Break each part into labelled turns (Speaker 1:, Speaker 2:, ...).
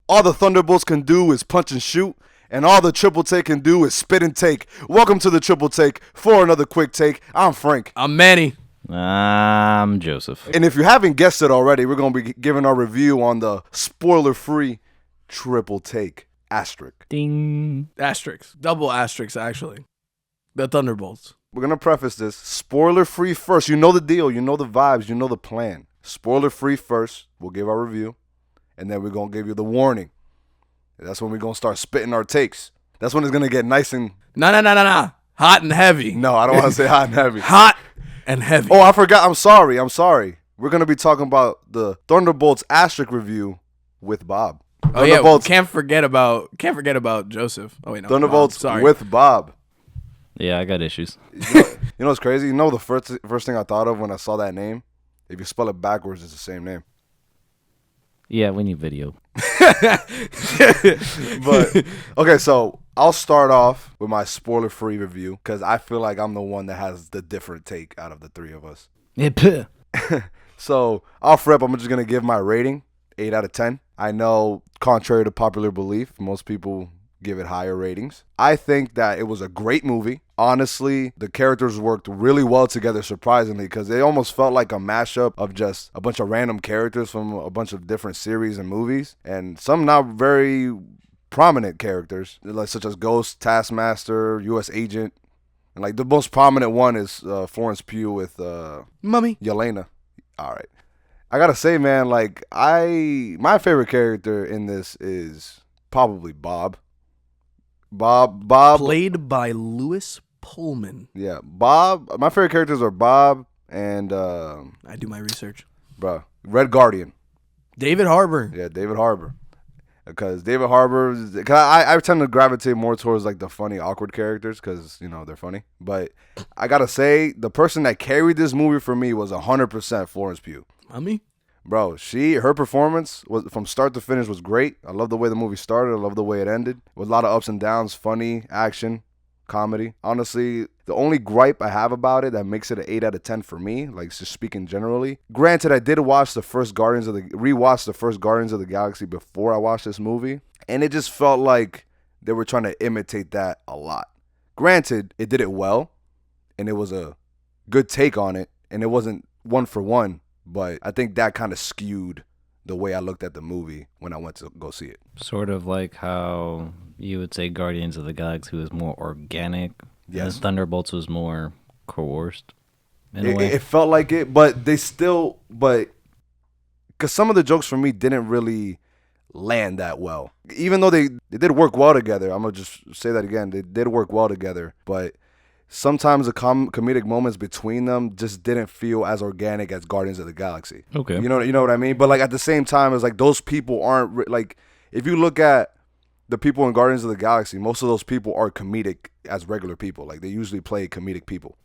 Speaker 1: All the Thunderbolts can do is punch and shoot, and all the Triple Take can do is spit and take. Welcome to the Triple Take for another quick take. I'm Frank.
Speaker 2: I'm Manny.
Speaker 3: I'm Joseph.
Speaker 1: And if you haven't guessed it already, we're going to be giving our review on the spoiler-free Triple Take. Asterisk.
Speaker 3: Ding.
Speaker 2: Asterisk. Double asterisk, actually. The Thunderbolts.
Speaker 1: We're going to preface this spoiler-free first. You know the deal. You know the vibes. You know the plan. Spoiler-free first. We'll give our review. And then we're going to give you the warning. That's when we're going to start spitting our takes. That's when it's going to get nice and...
Speaker 2: No. Hot and heavy.
Speaker 1: No, I don't want to say hot and heavy.
Speaker 2: Hot and heavy.
Speaker 1: Oh, I forgot. I'm sorry. We're going to be talking about the Thunderbolts asterisk review with Bob.
Speaker 2: Oh, yeah. Well, can't forget about Joseph. Oh, wait, no.
Speaker 1: Thunderbolts
Speaker 2: sorry.
Speaker 1: with Bob.
Speaker 3: Yeah, I got issues.
Speaker 1: You know what's crazy? You know the first thing I thought of when I saw that name? If you spell it backwards, it's the same name.
Speaker 3: Yeah, we need video.
Speaker 1: But okay, so I'll start off with my spoiler-free review because I feel like I'm the one that has the different take out of the three of us. So off rip, I'm just gonna give my rating 8 out of 10. I know, contrary to popular belief, most people give it higher ratings. I think that it was a great movie. Honestly, the characters worked really well together, surprisingly, because they almost felt like a mashup of just a bunch of random characters from a bunch of different series and movies, and some not very prominent characters, like such as Ghost, Taskmaster, U.S. Agent, and like the most prominent one is Florence Pugh with
Speaker 2: Mummy.
Speaker 1: Yelena. All right, I gotta say, man, like my favorite character in this is probably Bob. Bob
Speaker 2: Played by Louis Pullman.
Speaker 1: Yeah, Bob. My favorite characters are Bob and
Speaker 2: I do my research.
Speaker 1: Red Guardian.
Speaker 2: David Harbour.
Speaker 1: Yeah, David Harbour. Because David Harbour, I tend to gravitate more towards like the funny, awkward characters because they're funny. But I gotta say, the person that carried this movie for me was 100% Florence Pugh.
Speaker 2: Mummy.
Speaker 1: Bro, her performance was from start to finish was great. I love the way the movie started. I love the way it ended. With a lot of ups and downs, funny, action, comedy. Honestly, the only gripe I have about it that makes it an 8 out of 10 for me, like just speaking generally. Granted, I did watch rewatch the first Guardians of the Galaxy before I watched this movie, and it just felt like they were trying to imitate that a lot. Granted, it did it well, and it was a good take on it, and it wasn't one for one. But I think that kind of skewed the way I looked at the movie when I went to go see it.
Speaker 3: Sort of like how you would say Guardians of the Galaxy was more organic.
Speaker 1: Yes.
Speaker 3: And Thunderbolts was more coerced in a way.
Speaker 1: It felt like it, but because some of the jokes for me didn't really land that well. Even though they did work well together. I'm going to just say that again. They did work well together, but sometimes the comedic moments between them just didn't feel as organic as Guardians of the Galaxy.
Speaker 3: Okay.
Speaker 1: You know what I mean? But like at the same time, it's like those people aren't like, if you look at the people in Guardians of the Galaxy, most of those people are comedic as regular people. Like they usually play comedic people,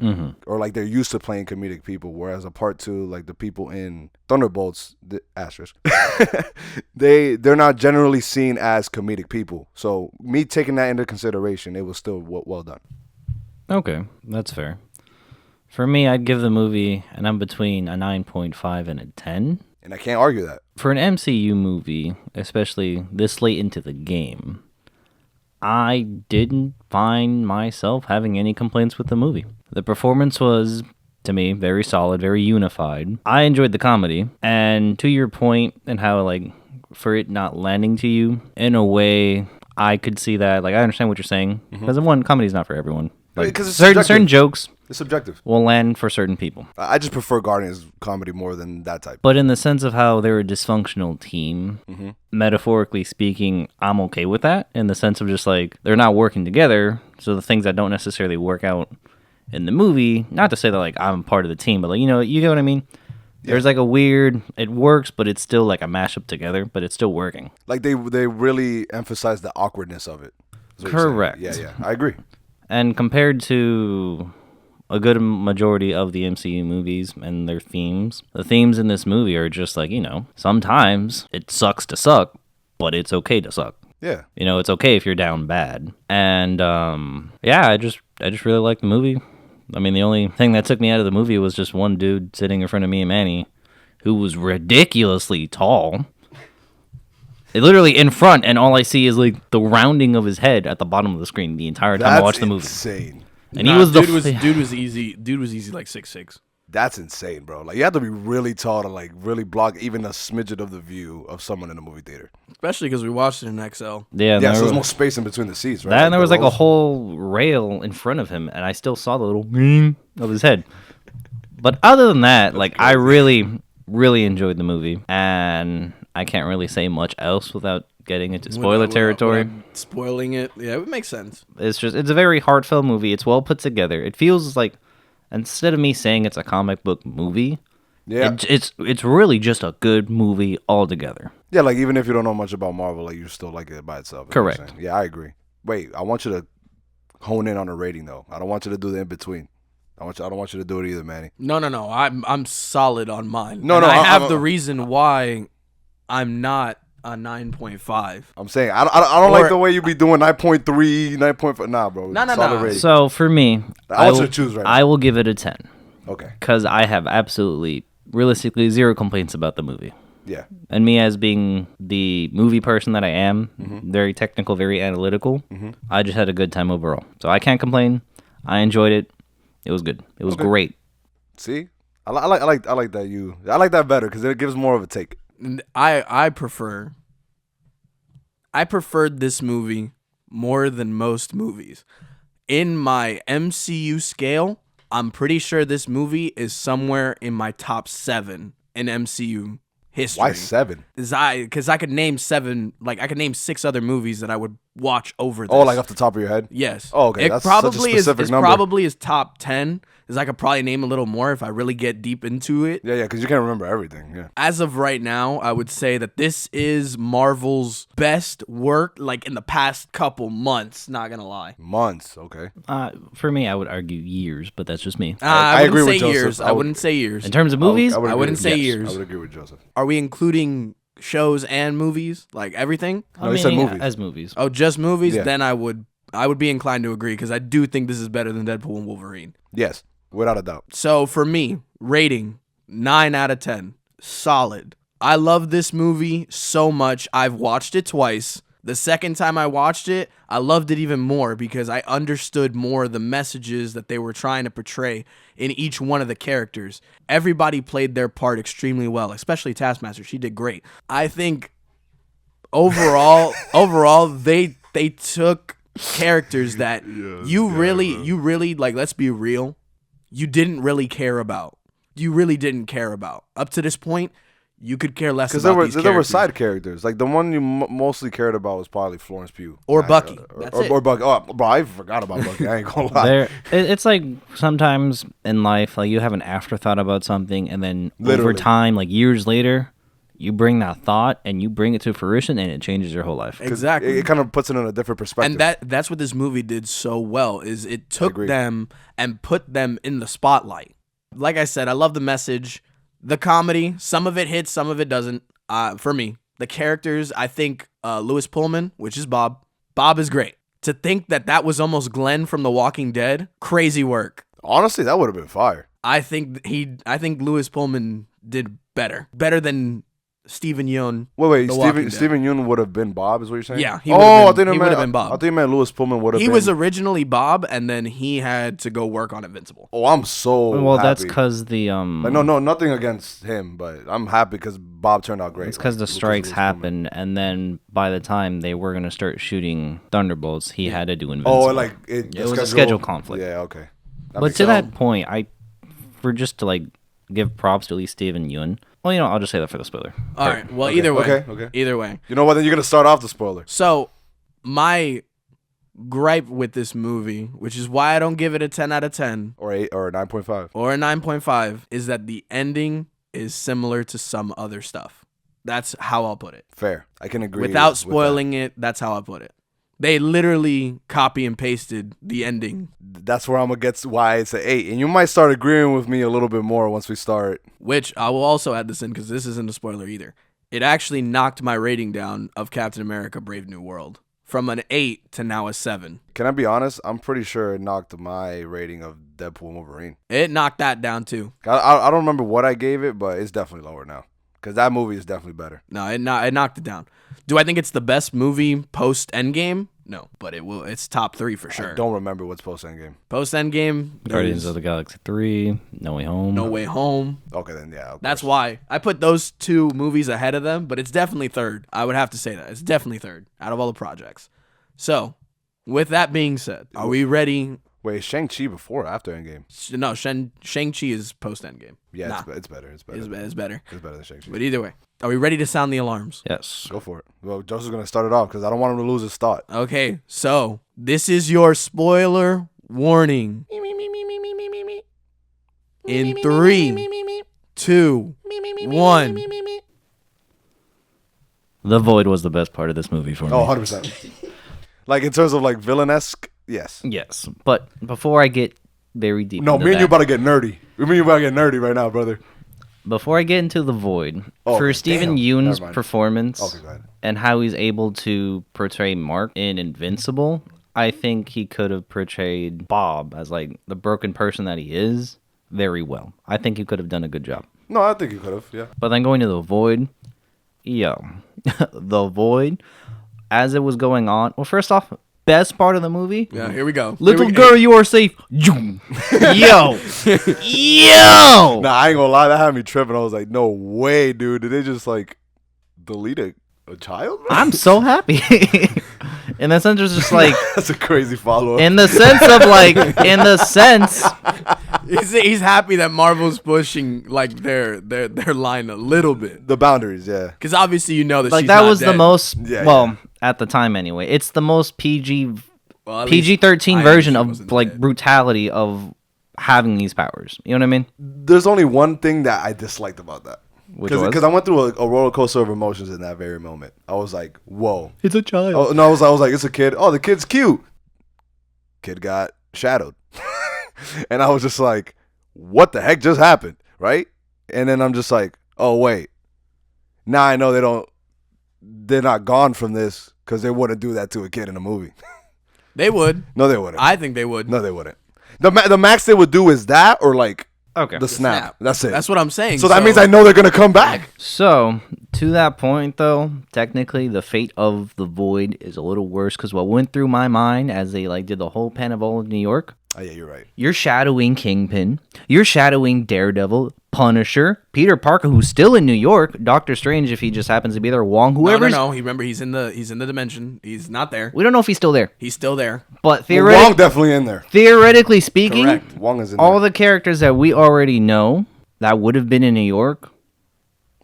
Speaker 1: or like they're used to playing comedic people. Whereas a part two, like the people in Thunderbolts, the asterisk, they're not generally seen as comedic people. So me taking that into consideration, it was still well done.
Speaker 3: Okay, that's fair. For me, I'd give the movie, and I'm between a 9.5 and a 10.
Speaker 1: And I can't argue that.
Speaker 3: For an MCU movie, especially this late into the game, I didn't find myself having any complaints with the movie. The performance was, to me, very solid, very unified. I enjoyed the comedy, and to your point, and how, like, for it not landing to you, in a way, I could see that. Like, I understand what you're saying, because one, comedy's not for everyone. Like,
Speaker 1: because
Speaker 3: certain jokes
Speaker 1: it's subjective.
Speaker 3: Will land for certain people.
Speaker 1: I just prefer Guardians comedy more than that type.
Speaker 3: But in the sense of how they're a dysfunctional team, metaphorically speaking, I'm okay with that. In the sense of just like, they're not working together. So the things that don't necessarily work out in the movie, not to say that like I'm part of the team, but like, you get what I mean? Yeah. There's like a weird, it works, but it's still like a mashup together, but it's still working.
Speaker 1: Like they really emphasize the awkwardness of it.
Speaker 3: Correct.
Speaker 1: Yeah, I agree.
Speaker 3: And compared to a good majority of the MCU movies and their themes, the themes in this movie are just like, sometimes it sucks to suck, but it's okay to suck.
Speaker 1: Yeah.
Speaker 3: It's okay if you're down bad. And I just really liked the movie. I mean, the only thing that took me out of the movie was just one dude sitting in front of me and Manny who was ridiculously tall. literally in front, and all I see is like the rounding of his head at the bottom of the screen the entire time I watched the movie.
Speaker 1: Insane.
Speaker 3: And he was
Speaker 2: dude was easy. Dude was easy like 6'6".
Speaker 1: That's insane, bro. Like, you have to be really tall to like really block even a smidget of the view of someone in a movie theater.
Speaker 2: Especially because we watched it in XL.
Speaker 3: Yeah,
Speaker 1: Yeah, so there's more space in between the seats, right?
Speaker 3: that, and there was like a
Speaker 1: rows.
Speaker 3: whole rail in front of him, and I still saw the little of his head. But other than that, like, I really, really enjoyed the movie, and I can't really say much else without getting into spoiler territory.
Speaker 2: Without spoiling it. Yeah, it makes sense.
Speaker 3: It's a very heartfelt movie. It's well put together. It feels like, instead of me saying it's a comic book movie,
Speaker 1: Yeah.
Speaker 3: it's really just a good movie altogether.
Speaker 1: Yeah, like even if you don't know much about Marvel, like you still like it by itself. You know what I'm
Speaker 3: Correct.
Speaker 1: saying? Yeah, I agree. Wait, I want you to hone in on a rating though. I don't want you to do the in between. I don't want you to do it either, Manny.
Speaker 2: No. I'm solid on mine.
Speaker 1: No,
Speaker 2: And
Speaker 1: no,
Speaker 2: I have
Speaker 1: I'm-
Speaker 2: the reason why I'm not a 9.5.
Speaker 1: I'm saying I don't like
Speaker 2: Or-
Speaker 1: the way you be doing 9.3, 9.5. Nah, bro.
Speaker 2: No.
Speaker 1: Solid rating.
Speaker 3: So for me,
Speaker 1: I want you to choose right now.
Speaker 3: I will give it a 10
Speaker 1: Okay.
Speaker 3: because I have absolutely, realistically, zero complaints about the movie.
Speaker 1: Yeah.
Speaker 3: And me as being the movie person that I am,
Speaker 1: Mm-hmm.
Speaker 3: very technical, very analytical, I just had a good time overall. So I can't complain. I enjoyed it. It was good. It was great.
Speaker 1: See, I like that I like that better because it gives more of a take.
Speaker 2: And I preferred this movie more than most movies. In my MCU scale, I'm pretty sure this movie is somewhere in my top 7 in MCU history.
Speaker 1: Why 7?
Speaker 2: Because I could name 7, like I could name 6 other movies that I would watch over this.
Speaker 1: Oh, like off the top of your head?
Speaker 2: Yes.
Speaker 1: Oh, okay.
Speaker 2: It
Speaker 1: That's
Speaker 2: probably
Speaker 1: such a specific
Speaker 2: is
Speaker 1: number.
Speaker 2: probably is top 10. Is I could probably name a little more if I really get deep into it.
Speaker 1: Yeah, because you can't remember everything. Yeah.
Speaker 2: As of right now, I would say that this is Marvel's best work, like in the past couple months. Not gonna lie.
Speaker 1: Months. Okay.
Speaker 3: For me, I would argue years, but that's just me.
Speaker 1: I
Speaker 2: wouldn't
Speaker 1: agree with
Speaker 2: say
Speaker 1: Joseph.
Speaker 2: years. I wouldn't say years.
Speaker 3: In terms of movies,
Speaker 1: I would
Speaker 2: I
Speaker 1: agree
Speaker 2: wouldn't
Speaker 1: with-
Speaker 2: say
Speaker 1: yes,
Speaker 2: years.
Speaker 1: I would agree with Joseph.
Speaker 2: Are we including shows and movies, like everything?
Speaker 1: No, he said
Speaker 3: meaning
Speaker 1: movies.
Speaker 3: as movies.
Speaker 2: Oh, just movies?
Speaker 1: Yeah.
Speaker 2: Then I would be inclined to agree because I do think this is better than Deadpool and Wolverine.
Speaker 1: Yes, without a doubt.
Speaker 2: So for me, rating 9 out of 10. Solid. I love this movie so much. I've watched it twice. The second time I watched it, I loved it even more because I understood more the messages that they were trying to portray in each one of the characters. Everybody played their part extremely well, especially Taskmaster. She did great. I think overall they took characters that you really like, let's be real, you didn't really care about. You really didn't care about. Up to this point, you could care less
Speaker 1: Because
Speaker 2: about these
Speaker 1: there were
Speaker 2: characters.
Speaker 1: side characters. Like the one you mostly cared about was probably Florence Pugh
Speaker 2: Or Bucky. That's it.
Speaker 1: Or Bucky. Oh, bro, I forgot about Bucky. I ain't gonna lie.
Speaker 3: It's like sometimes in life, like you have an afterthought about something, and then over
Speaker 1: Literally.
Speaker 3: time, like years later, you bring that thought and you bring it to fruition, and it changes your whole life.
Speaker 1: 'Cause
Speaker 2: Exactly.
Speaker 1: It kind of puts it in a different perspective.
Speaker 2: And that's what this movie did so well, is it took
Speaker 1: agree.
Speaker 2: them and put them in the spotlight. Like I said, I love the message. The comedy, some of it hits, some of it doesn't. For me, the characters, I think Lewis Pullman, which is Bob is great. To think that was almost Glenn from The Walking Dead, crazy work.
Speaker 1: Honestly, that would have been fire.
Speaker 2: I think Lewis Pullman did better than Steven Yeun.
Speaker 1: Wait,
Speaker 2: The Walking Dead.
Speaker 1: Steven Yeun would have been Bob, is what you're saying?
Speaker 2: Yeah, he
Speaker 1: Oh,
Speaker 2: would've
Speaker 1: I
Speaker 2: been-
Speaker 1: think
Speaker 2: he
Speaker 1: it
Speaker 2: would've
Speaker 1: meant
Speaker 2: been Bob.
Speaker 1: I think it meant Lewis Pullman would have
Speaker 2: He
Speaker 1: been.
Speaker 2: was originally Bob, and then he had to go work on Invincible.
Speaker 1: Oh, I'm so
Speaker 3: Well,
Speaker 1: happy.
Speaker 3: that's because the
Speaker 1: Like, no, nothing against him, but I'm happy because Bob turned out great.
Speaker 3: it's because
Speaker 1: Like,
Speaker 3: the
Speaker 1: Lucas
Speaker 3: strikes
Speaker 1: Lewis
Speaker 3: happened, and then by the time they were gonna start shooting Thunderbolts, he had to do
Speaker 1: Pullman.
Speaker 3: Invincible.
Speaker 1: Oh, like it
Speaker 3: was a schedule conflict.
Speaker 1: Yeah, okay.
Speaker 3: But
Speaker 1: makes
Speaker 3: to
Speaker 1: sense.
Speaker 3: that point, for just to like give props to at least Steven Yeun. Well, I'll just say that for the spoiler.
Speaker 2: All right. Well, either way.
Speaker 1: okay.
Speaker 2: Either way.
Speaker 1: You know what? Then you're gonna start off the spoiler.
Speaker 2: So, my gripe with this movie, which is why I don't give it a 10 out of 10
Speaker 1: Or 8 or 9.5.
Speaker 2: or a 9.5, is that the ending is similar to some other stuff. That's how I'll put it.
Speaker 1: Fair. I can agree.
Speaker 2: Without
Speaker 1: with that.
Speaker 2: spoiling it, that's how I put it. They literally copy and pasted the ending,
Speaker 1: That's where I'm gonna get to why it's an 8, and you might start agreeing with me a little bit more once we start.
Speaker 2: which I will also add this in because this isn't a spoiler either. It actually knocked my rating down of Captain America Brave New World from an 8 to now a 7.
Speaker 1: Can I be honest? I'm pretty sure it knocked my rating of Deadpool and Wolverine.
Speaker 2: It knocked that down too.
Speaker 1: I don't remember what I gave it, but it's definitely lower now. Because that movie is definitely better.
Speaker 2: No, it knocked it down. Do I think it's the best movie post Endgame? No, but it's top 3 for sure.
Speaker 1: I don't remember what's post Endgame.
Speaker 2: Post Endgame,
Speaker 3: Guardians of the Galaxy 3, No Way Home.
Speaker 2: No Way Home.
Speaker 1: Okay, then yeah.
Speaker 2: That's why I put those 2 movies ahead of them, but it's definitely third. I would have to say that. It's definitely third out of all the projects. So, with that being said, are we ready?
Speaker 1: Wait, Shang-Chi before or after Endgame?
Speaker 2: No, Shang-Chi is post Endgame.
Speaker 1: Yeah,
Speaker 2: Nah,
Speaker 1: it's better. It's better.
Speaker 2: it's better.
Speaker 1: It's better than Shang-Chi.
Speaker 2: But either way, are we ready to sound the alarms?
Speaker 3: Yes.
Speaker 1: Go for it. Well, Joseph's going to start it off because I don't want him to lose his thought.
Speaker 2: Okay, so this is your spoiler warning. In 3, 2, 1.
Speaker 3: The Void was the best part of this movie for me.
Speaker 1: Oh, 100%. Like, in terms of, like, villainesque, yes.
Speaker 3: Yes. But before I get very deep
Speaker 1: No,
Speaker 3: into
Speaker 1: me and
Speaker 3: that,
Speaker 1: you about to get nerdy. Me and you about to get nerdy right now, brother.
Speaker 3: before I get into The Void,
Speaker 1: Oh,
Speaker 3: for
Speaker 1: okay,
Speaker 3: Steven
Speaker 1: damn.
Speaker 3: Yeun's
Speaker 1: Never mind.
Speaker 3: performance
Speaker 1: Okay, go ahead.
Speaker 3: and how he's able to portray Mark in Invincible, I think he could have portrayed Bob as like the broken person that he is very well. I think he could have done a good job.
Speaker 1: No, I think you could have, yeah.
Speaker 3: But then going to The Void, The Void, as it was going on, well, first off, best part of the movie,
Speaker 2: Yeah, here we go.
Speaker 3: little
Speaker 2: Here we-
Speaker 3: girl, you are safe. Yo! Yo!
Speaker 1: Nah, I ain't gonna lie, that had me tripping. I was like, no way, dude. Did they just, like, delete a child? bro?
Speaker 3: I'm so happy. In the sense, it's just like,
Speaker 1: That's a crazy follow-up.
Speaker 3: in the sense of like, in the sense,
Speaker 2: He's happy that Marvel's pushing like their line a little bit.
Speaker 1: The boundaries, yeah.
Speaker 2: Because obviously you know that
Speaker 3: like
Speaker 2: she's
Speaker 3: that
Speaker 2: not
Speaker 3: was the
Speaker 2: dead.
Speaker 3: most,
Speaker 1: Yeah,
Speaker 3: well,
Speaker 1: yeah.
Speaker 3: at the time anyway, it's the most PG,
Speaker 2: Well, at least
Speaker 3: PG-13
Speaker 2: I know
Speaker 3: version
Speaker 2: she
Speaker 3: of
Speaker 2: wasn't
Speaker 3: like
Speaker 2: dead.
Speaker 3: brutality of having these powers. You know what I mean?
Speaker 1: There's only one thing that I disliked about that.
Speaker 3: Which was?
Speaker 1: Because I went through a roller coaster of emotions in that very moment. I was like, whoa.
Speaker 3: It's a child.
Speaker 1: Oh, no, I was like, it's a kid. Oh, the kid's cute. Kid got shadowed. And I was just like, what the heck just happened? Right? And then I'm just like, oh, wait. Now I know they're not gone from this because they wouldn't do that to a kid in a movie.
Speaker 2: They would.
Speaker 1: No, they wouldn't.
Speaker 2: I think they would.
Speaker 1: No, they wouldn't. The max they would do is that or like
Speaker 3: Okay.
Speaker 1: the snap. That's it.
Speaker 2: That's what I'm saying.
Speaker 1: So that means I know they're going to come back.
Speaker 3: So, to that point, though, technically, the fate of the Void is a little worse because what went through my mind as they like did the whole Panavol of New York,
Speaker 1: Oh, yeah, you're right.
Speaker 3: you're shadowing Kingpin, you're shadowing Daredevil, Punisher, Peter Parker, who's still in New York, Doctor Strange, if he just happens to be there, Wong,
Speaker 2: No,
Speaker 3: whoever.
Speaker 2: no. Remember, he's in the dimension. He's not there.
Speaker 3: We don't know if he's still there,
Speaker 2: He's still there.
Speaker 3: but
Speaker 1: Well, Wong definitely in there.
Speaker 3: theoretically speaking,
Speaker 2: Correct.
Speaker 1: Wong is in
Speaker 3: all
Speaker 1: there.
Speaker 3: the characters that we already know that would have been in New York,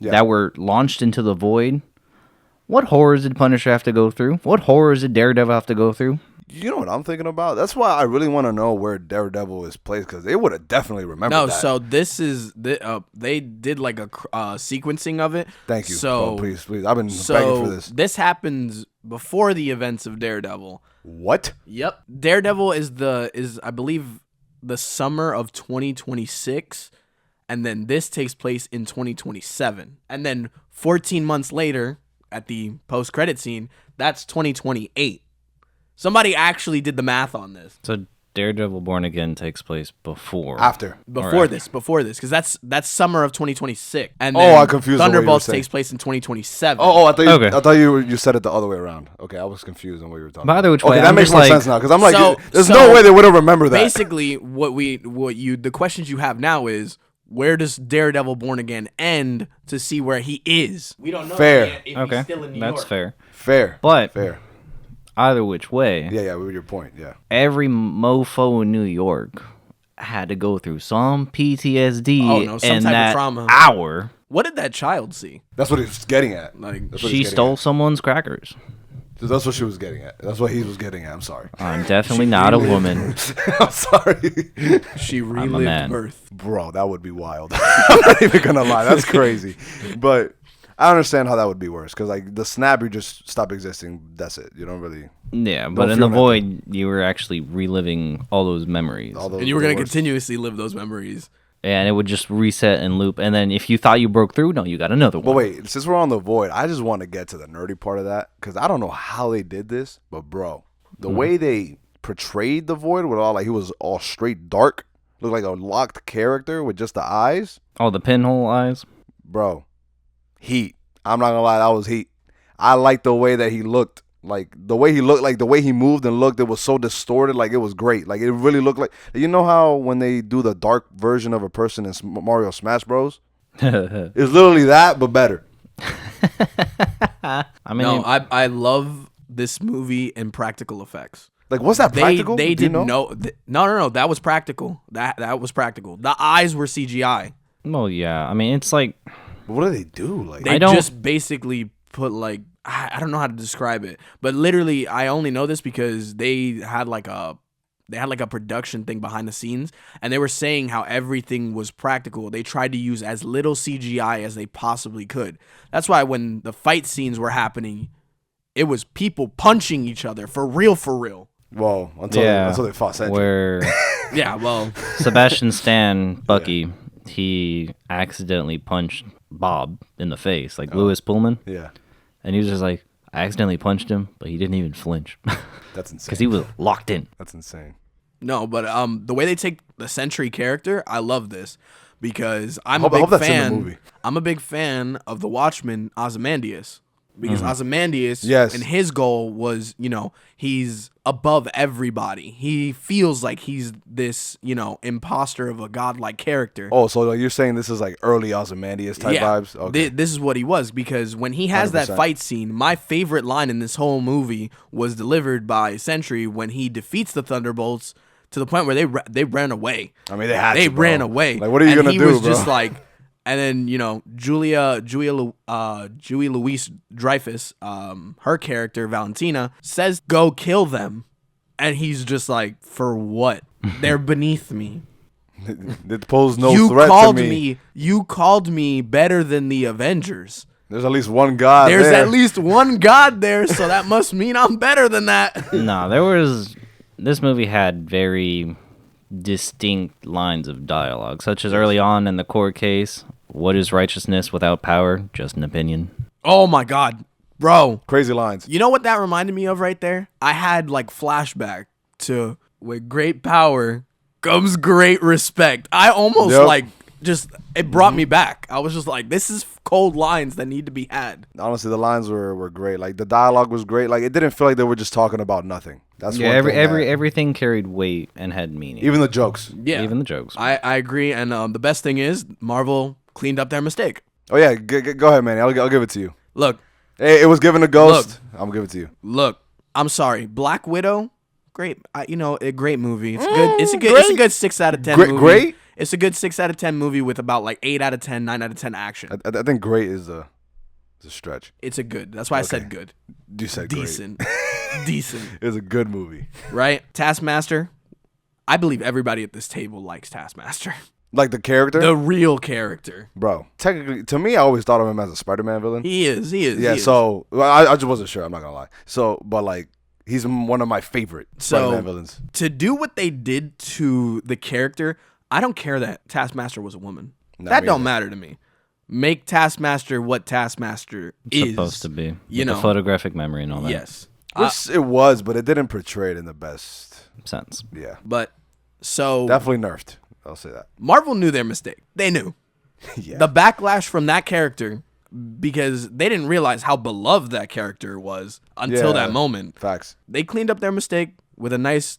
Speaker 1: Yeah.
Speaker 3: that were launched into the Void. What horrors did Punisher have to go through? What horrors did Daredevil have to go through?
Speaker 1: You know what I'm thinking about? That's why I really want to know where Daredevil is placed because they would have definitely remembered
Speaker 2: No,
Speaker 1: that.
Speaker 2: so this is they did like a sequencing of it.
Speaker 1: Thank you.
Speaker 2: So
Speaker 1: Oh, please. I've been
Speaker 2: so
Speaker 1: begging for this.
Speaker 2: this happens before the events of Daredevil.
Speaker 1: What?
Speaker 2: Yep. Daredevil is I believe the summer of 2026, and then this takes place in 2027. And then 14 months later at the post-credit scene, that's 2028. Somebody actually did the math on this.
Speaker 3: So Daredevil Born Again takes place before.
Speaker 1: After.
Speaker 2: Before
Speaker 3: Alright.
Speaker 2: this, because that's summer of 2026, and
Speaker 1: Oh,
Speaker 2: then
Speaker 1: I confused the way you were
Speaker 2: Thunderbolts
Speaker 1: saying.
Speaker 2: takes place in 2027.
Speaker 1: Oh, I thought you,
Speaker 3: Okay.
Speaker 1: I thought you said it the other way around. Okay, I was confused on what you were talking
Speaker 3: By
Speaker 1: about.
Speaker 3: the which
Speaker 1: Okay,
Speaker 3: way,
Speaker 1: that
Speaker 3: I'm
Speaker 1: makes
Speaker 3: just
Speaker 1: more
Speaker 3: like-
Speaker 1: sense now because I'm like,
Speaker 2: So-
Speaker 1: there's
Speaker 2: so
Speaker 1: no way they would have remembered that.
Speaker 2: basically, the questions you have now is where does Daredevil Born Again end to see where he is? We don't know
Speaker 1: Fair.
Speaker 2: yet if
Speaker 3: Okay,
Speaker 2: he's still in New
Speaker 3: that's
Speaker 2: York.
Speaker 3: fair.
Speaker 1: Fair.
Speaker 3: But
Speaker 1: Fair.
Speaker 3: either which way,
Speaker 1: Yeah, with your point, yeah.
Speaker 3: every mofo in New York had to go through some PTSD
Speaker 2: Oh, no, some
Speaker 3: in
Speaker 2: type of
Speaker 3: that
Speaker 2: trauma.
Speaker 3: hour.
Speaker 2: What did that child see?
Speaker 1: That's what it's getting at.
Speaker 2: Like,
Speaker 1: That's what
Speaker 3: She
Speaker 1: he's getting
Speaker 3: stole
Speaker 1: at.
Speaker 3: someone's crackers.
Speaker 1: That's what she was getting at. That's what he was getting at. I'm sorry.
Speaker 3: I'm definitely not a woman.
Speaker 1: I'm sorry.
Speaker 2: she
Speaker 3: a
Speaker 2: relived
Speaker 3: man.
Speaker 2: birth.
Speaker 1: Bro, that would be wild. I'm not even going to lie. That's crazy. But I understand how that would be worse because, like, the snap, you just stop existing. That's it. You don't really.
Speaker 3: Yeah, but
Speaker 1: Don't
Speaker 3: in the
Speaker 1: feel
Speaker 3: Void, you were actually reliving all those memories.
Speaker 1: All those
Speaker 2: And you were going to
Speaker 1: worst-
Speaker 2: continuously live those memories.
Speaker 3: And it would just reset and loop. And then if you thought you broke through, no, you got another one.
Speaker 1: But wait, since we're on the Void, I just want to get to the nerdy part of that because I don't know how they did this, but bro, the way they portrayed the Void with all like he was all straight dark, looked like a locked character with just the eyes,
Speaker 3: Oh, the pinhole eyes?
Speaker 1: bro. Heat. I'm not gonna lie, that was heat. I liked the way that he looked. Like the way he looked, like the way he moved and looked, it was so distorted. Like it was great. Like it really looked like, you know how when they do the dark version of a person in Mario Smash Bros. It's literally that, but better.
Speaker 3: I mean,
Speaker 2: No, I love this movie in practical effects.
Speaker 1: Like, what's that practical?
Speaker 2: They
Speaker 1: Do you
Speaker 2: didn't
Speaker 1: know?
Speaker 2: No. That was practical. That was practical. The eyes were CGI.
Speaker 3: well, yeah. I mean, it's like
Speaker 1: What do they do? Like,
Speaker 2: They
Speaker 3: don't-
Speaker 2: just basically put like I don't know how to describe it, but literally I only know this because they had like a production thing behind the scenes, and they were saying how everything was practical. They tried to use as little CGI as they possibly could. That's why when the fight scenes were happening, it was people punching each other for real, for real.
Speaker 1: well, until they fought Sentry.
Speaker 3: where
Speaker 2: Yeah, well,
Speaker 3: Sebastian Stan, Bucky, he accidentally punched Bob in the face, like Lewis Pullman.
Speaker 1: Yeah,
Speaker 3: And he was just like, I accidentally punched him, but he didn't even flinch.
Speaker 1: that's insane.
Speaker 3: Because he was locked in.
Speaker 1: That's insane.
Speaker 2: no, but the way they take the Sentry character, I love this because I'm
Speaker 1: I
Speaker 2: a big
Speaker 1: hope that's in the
Speaker 2: fan.
Speaker 1: movie.
Speaker 2: I'm a big fan of the Watchman Ozymandias because Ozymandias,
Speaker 1: Yes.
Speaker 2: and his goal was, he's above everybody. He feels like he's this, imposter of a godlike character.
Speaker 1: Oh, so like, you're saying this is like early Ozymandias type vibes? Okay.
Speaker 2: This is what he was because when he has that
Speaker 1: 100%.
Speaker 2: fight scene, my favorite line in this whole movie was delivered by Sentry when he defeats the Thunderbolts to the point where they ran away.
Speaker 1: I mean, they had
Speaker 2: They
Speaker 1: to, bro.
Speaker 2: ran away.
Speaker 1: Like, what are you
Speaker 2: And
Speaker 1: gonna
Speaker 2: he
Speaker 1: do,
Speaker 2: was
Speaker 1: bro?
Speaker 2: just like, and then Julie Louise Dreyfus, her character Valentina says, "Go kill them," and he's just like, "For what? They're beneath me.
Speaker 1: It posed no
Speaker 2: you
Speaker 1: threat
Speaker 2: called
Speaker 1: to me.
Speaker 2: You called me better than the Avengers.
Speaker 1: There's at least one god
Speaker 2: There's
Speaker 1: there.
Speaker 2: at least one God there, so that must mean I'm better than that."
Speaker 3: No, this movie had very distinct lines of dialogue, such as early on in the court case, what is righteousness without power? Just an opinion.
Speaker 2: Oh my God, bro.
Speaker 1: Crazy lines.
Speaker 2: You know what that reminded me of right there? I had like flashback to with great power comes great respect. I almost
Speaker 1: Yep.
Speaker 2: it brought me back. I was just like, this is cold lines that need to be had.
Speaker 1: Honestly, the lines were great. Like, the dialogue was great. Like, it didn't feel like they were just talking about nothing. That's
Speaker 3: Yeah,
Speaker 1: one thing that-
Speaker 3: everything carried weight and had meaning.
Speaker 1: even the jokes.
Speaker 2: Yeah.
Speaker 3: Even the jokes.
Speaker 2: I agree. And the best thing is Marvel cleaned up their mistake.
Speaker 1: Oh yeah, go ahead, man. I'll give it to you.
Speaker 2: Look,
Speaker 1: Hey, it was given a ghost. I'm gonna give it to you.
Speaker 2: I'm sorry. Black Widow, great. A great movie. It's good. It's a good 6 out of 10 movie.
Speaker 1: Great?
Speaker 2: It's a good 6 out of 10 movie with about like 8 out of 10, 9 out of 10 action.
Speaker 1: I think great is a stretch.
Speaker 2: It's a good. That's why I said
Speaker 1: Okay.
Speaker 2: good.
Speaker 1: You said
Speaker 2: Decent. Decent.
Speaker 1: Great. It's a good movie.
Speaker 2: Right? Taskmaster. I believe everybody at this table likes Taskmaster.
Speaker 1: Like the character,
Speaker 2: The real character.
Speaker 1: bro. Technically, to me, I always thought of him as a Spider-Man villain.
Speaker 2: He is.
Speaker 1: Yeah.
Speaker 2: he is.
Speaker 1: So I just wasn't sure. I'm not gonna lie. So, but like, he's one of my favorite Spider-Man villains.
Speaker 2: to do what they did to the character, I don't care that Taskmaster was a woman.
Speaker 1: Nah,
Speaker 2: that
Speaker 1: me
Speaker 2: don't
Speaker 1: either.
Speaker 2: matter to me. Make Taskmaster what Taskmaster is
Speaker 3: supposed to be.
Speaker 2: You
Speaker 3: With
Speaker 2: know.
Speaker 3: the photographic memory and all that
Speaker 2: Yes.
Speaker 1: Which it was, but it didn't portray it in the best.
Speaker 3: sense.
Speaker 1: Yeah,
Speaker 2: But so
Speaker 1: definitely nerfed. I'll say that.
Speaker 2: Marvel knew their mistake. They knew.
Speaker 1: Yeah.
Speaker 2: The backlash from that character, because they didn't realize how beloved that character was until
Speaker 1: Yeah.
Speaker 2: that moment.
Speaker 1: Facts.
Speaker 2: They cleaned up their mistake with a nice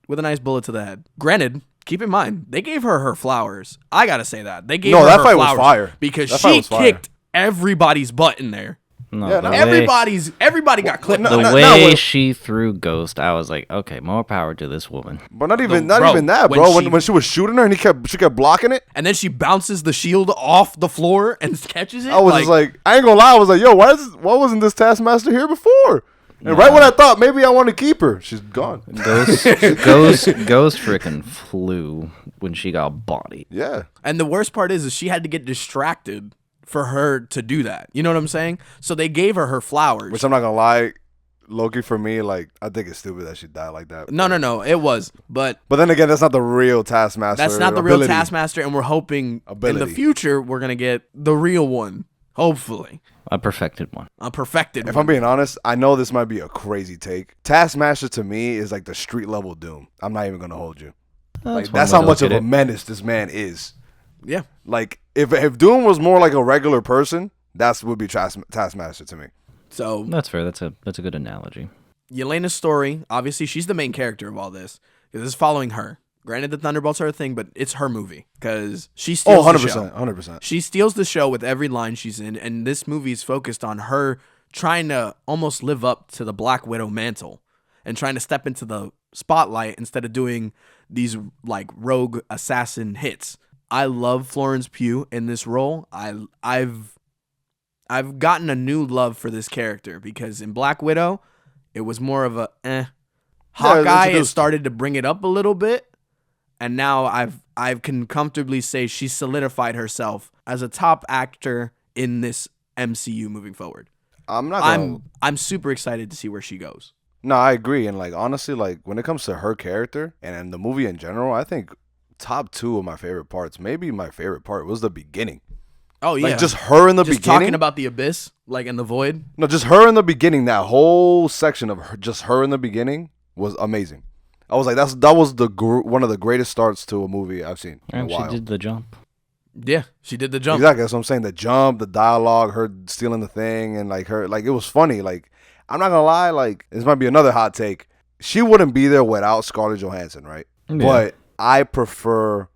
Speaker 2: bullet to the head. Granted, keep in mind, they gave her flowers. I gotta say that. They gave
Speaker 1: No,
Speaker 2: her
Speaker 1: that
Speaker 2: her
Speaker 1: fight was
Speaker 2: flowers
Speaker 1: fire.
Speaker 2: because
Speaker 1: That fight
Speaker 2: she
Speaker 1: was fire.
Speaker 2: kicked everybody's butt in there.
Speaker 3: No,
Speaker 1: Yeah,
Speaker 3: the
Speaker 1: no.
Speaker 3: way,
Speaker 2: Everybody got clipped.
Speaker 1: no,
Speaker 3: the
Speaker 1: no,
Speaker 3: way
Speaker 1: what-
Speaker 3: she threw Ghost, I was like, okay, more power to this woman.
Speaker 1: But not even
Speaker 2: bro,
Speaker 1: that,
Speaker 2: when
Speaker 1: bro.
Speaker 2: she-
Speaker 1: When she was shooting her and she kept blocking it,
Speaker 2: And then she bounces the shield off the floor and catches it.
Speaker 1: I was just like, I ain't gonna lie. I was like, yo, why wasn't this Taskmaster here before? And right when I thought maybe I want to keep her, she's gone.
Speaker 3: Ghost freaking flew when she got bodied.
Speaker 1: Yeah.
Speaker 2: And the worst part is she had to get distracted for her to do that. You know what I'm saying? So they gave her flowers.
Speaker 1: Which I'm not gonna lie, Loki for me, like, I think it's stupid that she died like that.
Speaker 2: No, it was. But
Speaker 1: But then again, that's not the real Taskmaster.
Speaker 2: that's not the real
Speaker 1: ability.
Speaker 2: Taskmaster, and we're hoping in the
Speaker 1: Ability.
Speaker 2: future we're going to get the real one. Hopefully.
Speaker 3: A perfected one.
Speaker 2: A perfected
Speaker 1: If
Speaker 2: one.
Speaker 1: I'm being honest, I know this might be a crazy take. Taskmaster to me is like the street level Doom. I'm not even gonna hold you. Like,
Speaker 3: one
Speaker 1: that's
Speaker 3: way
Speaker 1: how
Speaker 3: to
Speaker 1: much
Speaker 3: look
Speaker 1: of
Speaker 3: at
Speaker 1: a
Speaker 3: it.
Speaker 1: menace this man is.
Speaker 2: Yeah.
Speaker 1: Like if Doom was more like a regular person, That's would be Taskmaster to me.
Speaker 2: So
Speaker 3: That's fair. That's a good analogy.
Speaker 2: Yelena's story, obviously, she's the main character of all this because it's following her. Granted, the Thunderbolts are a thing, but it's her movie because she steals the show.
Speaker 1: 100%.
Speaker 2: She steals the show with every line she's in, and this movie is focused on her trying to almost live up to the Black Widow mantle and trying to step into the spotlight instead of doing these like rogue assassin hits. I love Florence Pugh in this role. I've gotten a new love for this character because in Black Widow, it was more of a Hawkeye has started to bring it up a little bit, and now I can comfortably say she solidified herself as a top actor in this MCU moving forward. I'm super excited to see where she goes.
Speaker 1: No, I agree. And like honestly, like when it comes to her character and the movie in general, I think top 2 of my favorite parts, maybe my favorite part was the beginning.
Speaker 2: Oh yeah,
Speaker 1: like just her in the
Speaker 2: just
Speaker 1: beginning.
Speaker 2: Talking about the abyss, like in the void.
Speaker 1: No, just her in the beginning. That whole section of her, just her in the beginning was amazing. I was like, that was one of the greatest starts to a movie I've seen in a while.
Speaker 3: She did the jump.
Speaker 2: Yeah, she did the jump.
Speaker 1: Exactly, that's what I'm saying. The jump, the dialogue, her stealing the thing, and like her, like it was funny. Like I'm not gonna lie, like this might be another hot take. She wouldn't be there without Scarlett Johansson, right?
Speaker 3: Yeah.
Speaker 1: But I prefer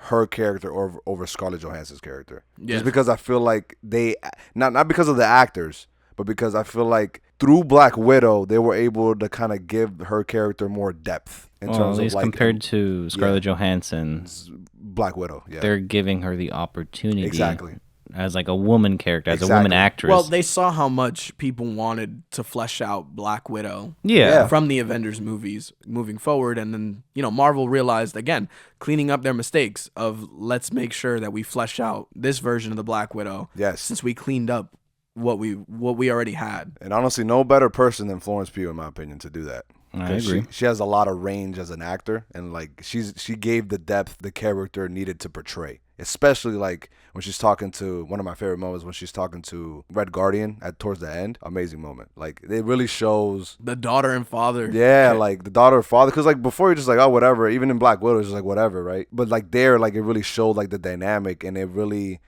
Speaker 1: her character over Scarlett Johansson's character.
Speaker 2: Yeah.
Speaker 1: Just because I feel like they not because of the actors, but because I feel like through Black Widow they were able to kind of give her character more depth in terms
Speaker 3: at least
Speaker 1: of like
Speaker 3: compared to Scarlett Johansson,
Speaker 1: Black Widow. Yeah,
Speaker 3: they're giving her the opportunity
Speaker 1: exactly
Speaker 3: as like a woman character, as a
Speaker 1: Exactly.
Speaker 3: woman actress.
Speaker 2: Well, they saw how much people wanted to flesh out Black Widow.
Speaker 3: yeah.
Speaker 2: From the Avengers movies moving forward, and then Marvel realized again, cleaning up their mistakes of let's make sure that we flesh out this version of the Black Widow.
Speaker 1: Yes.
Speaker 2: Since we cleaned up what we already had.
Speaker 1: And honestly, no better person than Florence Pugh, in my opinion, to do that.
Speaker 3: I agree.
Speaker 1: She has a lot of range as an actor, and like she gave the depth the character needed to portray. Especially like when she's talking to one of my favorite moments when she's talking to Red Guardian towards the end. Amazing moment. Like it really shows
Speaker 2: The daughter and father.
Speaker 1: Yeah, like the daughter or father. Because like before you're just like, oh, whatever. Even in Black Widow, it's just like whatever, right? But like there, like it really showed like the dynamic, and it really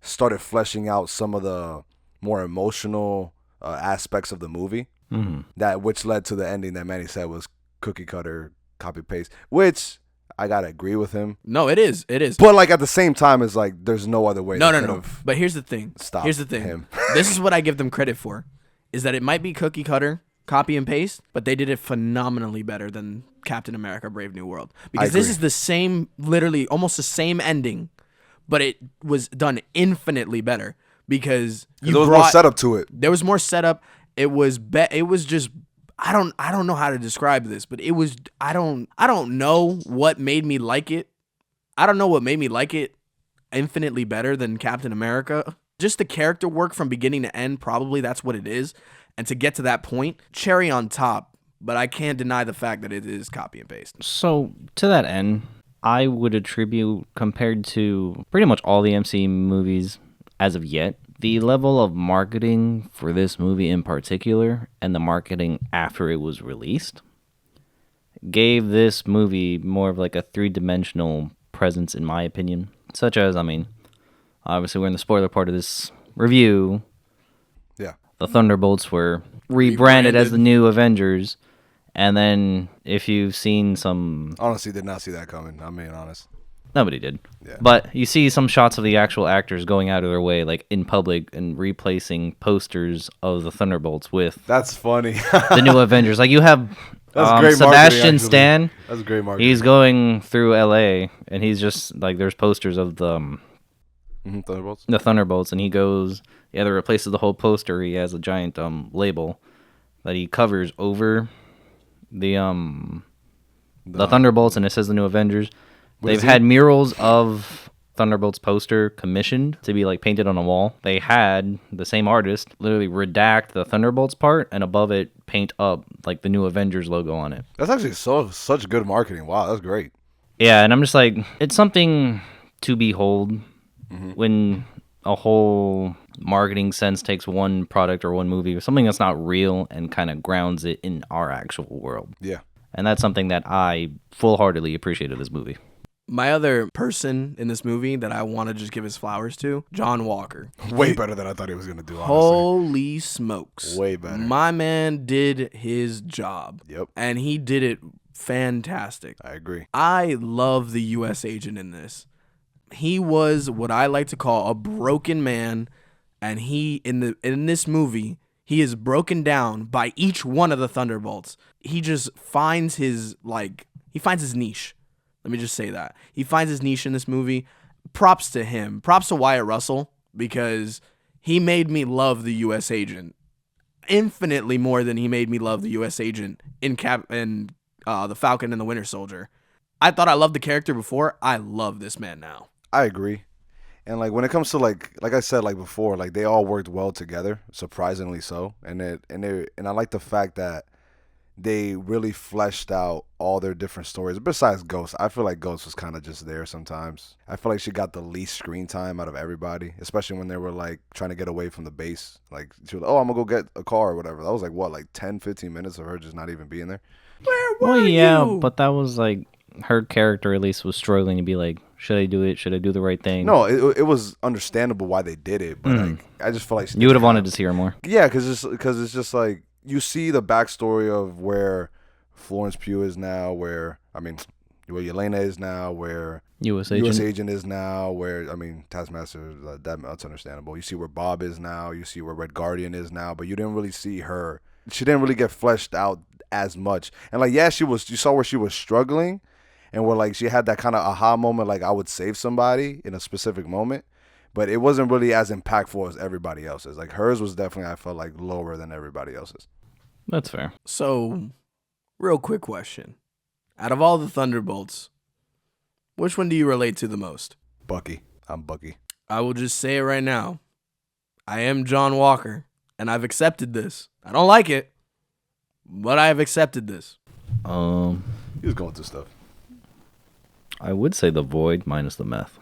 Speaker 1: started fleshing out some of the more emotional aspects of the movie.
Speaker 3: Mm-hmm.
Speaker 1: That which led to the ending that Manny said was cookie cutter, copy paste. Which I gotta agree with him.
Speaker 2: No, it is. It is.
Speaker 1: But like at the same time, it's like there's no other way.
Speaker 2: No. But here's the thing.
Speaker 1: Stopped
Speaker 2: Here's the thing.
Speaker 1: him.
Speaker 2: This is what I give them credit for, is that it might be cookie cutter, copy and paste, but they did it phenomenally better than Captain America: Brave New World. Because this
Speaker 1: agree.
Speaker 2: is the same, literally almost the same ending, but it was done infinitely better because
Speaker 1: There was more setup to it.
Speaker 2: There was more setup. It was just. I don't know how to describe this, but it was I don't know what made me like it. I don't know what made me like it infinitely better than Captain America. Just the character work from beginning to end, probably that's what it is. And to get to that point, cherry on top, but I can't deny the fact that it is copy and paste.
Speaker 3: So to that end, I would attribute, compared to pretty much all the MCU movies as of yet, the level of marketing for this movie in particular, and the marketing after it was released, gave this movie more of like a three-dimensional presence, in my opinion. Such as, I mean, obviously we're in the spoiler part of this review.
Speaker 1: Yeah.
Speaker 3: The Thunderbolts were rebranded as the new Avengers. And then if you've seen some...
Speaker 1: Honestly, did not see that coming. I'm being honest.
Speaker 3: Nobody did.
Speaker 1: Yeah.
Speaker 3: But you see some shots of the actual actors going out of their way, like in public, and replacing posters of the Thunderbolts with
Speaker 1: That's funny.
Speaker 3: the new Avengers. Like you have
Speaker 1: That's great marketing,
Speaker 3: Sebastian
Speaker 1: actually.
Speaker 3: Stan.
Speaker 1: That's great marketing.
Speaker 3: He's going through LA, and he's just like, there's posters of the
Speaker 1: Thunderbolts.
Speaker 3: Thunderbolts, and he goes, yeah, that replaces the whole poster. He has a giant label that he covers over the Thunderbolts, and it says the new Avengers. They've had murals of Thunderbolts poster commissioned to be like painted on a wall. They had the same artist literally redact the Thunderbolts part, and above it paint up like the new Avengers logo on it.
Speaker 1: That's actually such good marketing. Wow, that's great.
Speaker 3: Yeah, and I'm just like, it's something to behold when a whole marketing sense takes one product or one movie or something that's not real and kind of grounds it in our actual world.
Speaker 1: Yeah.
Speaker 3: And that's something that I full-heartedly appreciated this movie.
Speaker 2: My other person in this movie that I want to just give his flowers to, John Walker.
Speaker 1: Way better than I thought he was gonna do. Honestly,
Speaker 2: Holy smokes.
Speaker 1: way better.
Speaker 2: My man did his job.
Speaker 1: Yep,
Speaker 2: And he did it fantastic.
Speaker 1: I agree.
Speaker 2: I love the U.S. agent in this. He was what I like to call a broken man, and he in this movie, he is broken down by each one of the Thunderbolts. He just finds his niche. Let me just say that. He finds his niche in this movie. Props to him. Props to Wyatt Russell, because he made me love the U.S. agent infinitely more than he made me love the U.S. agent in The Falcon and the Winter Soldier. I thought I loved the character before. I love this man now.
Speaker 1: I agree. And like when it comes to like I said like before, like they all worked well together, surprisingly so. And I like the fact that they really fleshed out all their different stories. Besides Ghost, I feel like Ghost was kind of just there sometimes. I feel like she got the least screen time out of everybody, especially when they were like trying to get away from the base. Like she was like, "Oh, I'm gonna go get a car or whatever." That was like what, like 10, 15 minutes of her just not even being there.
Speaker 2: Where were
Speaker 3: Well, yeah,
Speaker 2: you?
Speaker 3: but that was like her character at least was struggling to be like, should I do it? Should I do the right thing?
Speaker 1: No, it was understandable why they did it, but like I just feel like she
Speaker 3: You would have
Speaker 1: didn't
Speaker 3: wanted to see her more.
Speaker 1: Yeah, because it's just like you see the backstory of where Florence Pugh is now, where Yelena is now, where
Speaker 3: U.S.
Speaker 1: U.S.
Speaker 3: agent.
Speaker 1: agent is now, where Taskmaster, that's understandable. You see where Bob is now, you see where Red Guardian is now, but you didn't really see her. She didn't really get fleshed out as much. And like, yeah, you saw where she was struggling, and where like she had that kind of aha moment, like I would save somebody in a specific moment. But it wasn't really as impactful as everybody else's. Like hers was definitely, I felt like, lower than everybody else's.
Speaker 3: That's fair.
Speaker 2: So, real quick question. Out of all the Thunderbolts, which one do you relate to the most?
Speaker 1: Bucky. I'm Bucky.
Speaker 2: I will just say it right now. I am John Walker, and I've accepted this. I don't like it, but I have accepted this.
Speaker 1: He was going through stuff.
Speaker 3: I would say the Void minus the meth.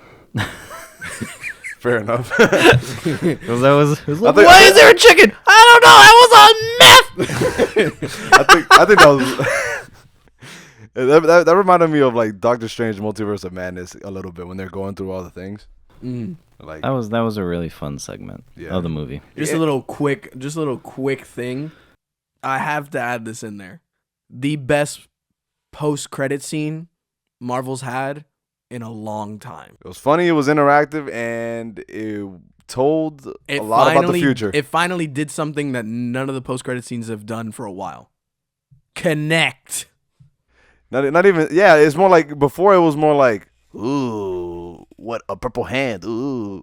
Speaker 1: Fair enough.
Speaker 3: Because that was like,
Speaker 1: think-
Speaker 3: why is there a chicken? I don't know. I was on meth.
Speaker 1: I think that was that reminded me of like Doctor Strange Multiverse of Madness a little bit when they're going through all the things. Like
Speaker 3: That was a really fun segment of the movie.
Speaker 2: Just a little quick thing. I have to add this in there. The best post-credit scene Marvel's had in a long time.
Speaker 1: it was funny, it was interactive, and it told a lot about the future.
Speaker 2: It finally did something that none of the post-credit scenes have done for a while. Connect.
Speaker 1: Not even, yeah, it's more like, before it was more like, ooh, what a purple hand, ooh.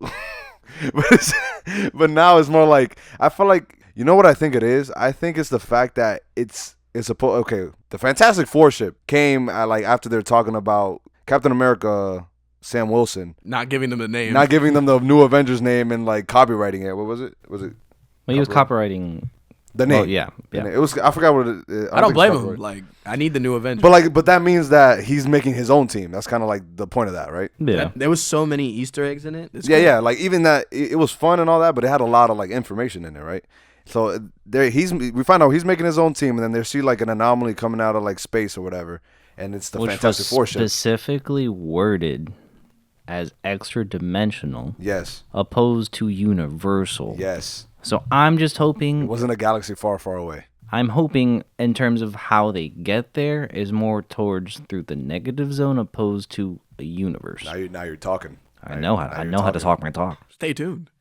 Speaker 1: but now it's more like, I feel like, you know what I think it is? I think it's the fact that it's okay, the Fantastic Four ship came at like after they're talking about Captain America, Sam Wilson,
Speaker 2: Not giving them a name.
Speaker 1: not giving them the new Avengers name and like copywriting it. What was it? Was it
Speaker 3: Well, he was copywriting.
Speaker 1: the name?
Speaker 3: Oh, yeah.
Speaker 1: It was, I forgot what it.
Speaker 2: I don't
Speaker 1: think
Speaker 2: blame
Speaker 1: it's
Speaker 2: him.
Speaker 1: copyright.
Speaker 2: Like, I need the new Avengers.
Speaker 1: But that means that he's making his own team. That's kind of like the point of that, right?
Speaker 3: Yeah.
Speaker 2: There was so many Easter eggs in it. It's
Speaker 1: Yeah,
Speaker 2: cool.
Speaker 1: yeah. Like even that, it was fun and all that, but it had a lot of like information in it, right? So we find out he's making his own team, and then they see like an anomaly coming out of like space or whatever, and it's the
Speaker 3: Which
Speaker 1: Fantastic
Speaker 3: was
Speaker 1: Four ship.
Speaker 3: specifically worded as extra dimensional,
Speaker 1: Yes,
Speaker 3: opposed to universal.
Speaker 1: yes.
Speaker 3: So I'm just
Speaker 1: It
Speaker 3: hoping.
Speaker 1: wasn't a galaxy far, far away.
Speaker 3: I'm hoping in terms of how they get there is more towards through the negative zone opposed to a universe.
Speaker 1: Now you're talking.
Speaker 3: I know how to talk my talk.
Speaker 2: Stay tuned.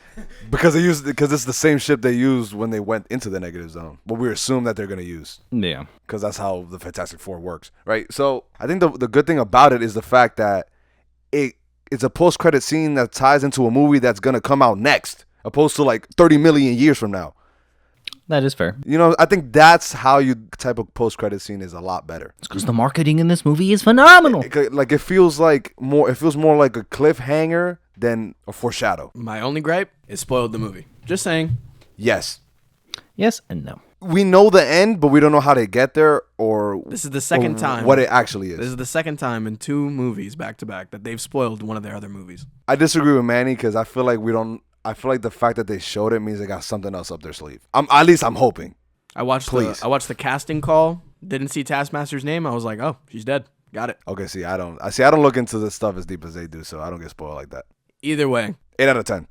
Speaker 1: Because it's the same ship they used when they went into the negative zone. What we assume that they're gonna use.
Speaker 3: Yeah.
Speaker 1: Because that's how the Fantastic Four works, right? So I think the good thing about it is the fact that it's a post-credit scene that ties into a movie that's gonna come out next, opposed to like 30 million years from now.
Speaker 3: That is fair.
Speaker 1: You know, I think that's how type of post-credit scene is a lot better.
Speaker 3: It's because the marketing in this movie is phenomenal.
Speaker 1: It feels more like a cliffhanger than a foreshadow.
Speaker 2: My only gripe, it spoiled the movie. Just saying.
Speaker 1: Yes.
Speaker 3: Yes and no.
Speaker 1: We know the end, but we don't know how they get there or
Speaker 2: This is the second
Speaker 1: or
Speaker 2: time.
Speaker 1: what it actually
Speaker 2: This
Speaker 1: is.
Speaker 2: is the second time in 2 movies back to back that they've spoiled one of their other movies.
Speaker 1: I disagree with Manny because I feel like I feel like the fact that they showed it means they got something else up their sleeve. At least I'm hoping.
Speaker 2: I watched
Speaker 1: Please.
Speaker 2: the casting call. Didn't see Taskmaster's name. I was like, oh, she's dead. Got it.
Speaker 1: Okay, see, I don't look into this stuff as deep as they do, so I don't get spoiled like that.
Speaker 2: Either way,
Speaker 1: 8 out of 10.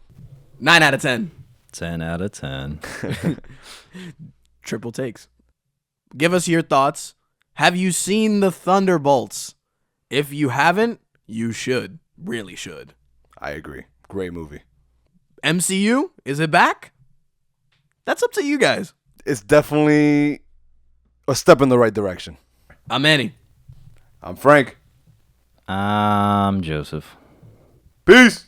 Speaker 2: 9 out of 10.
Speaker 3: 10 out of 10.
Speaker 2: Triple takes. Give us your thoughts. Have you seen the Thunderbolts? If you haven't, you should. Really should.
Speaker 1: I agree. Great movie.
Speaker 2: MCU, is it back? That's up to you guys.
Speaker 1: It's definitely a step in the right direction.
Speaker 2: I'm Manny.
Speaker 1: I'm Frank.
Speaker 3: Joseph.
Speaker 1: Peace.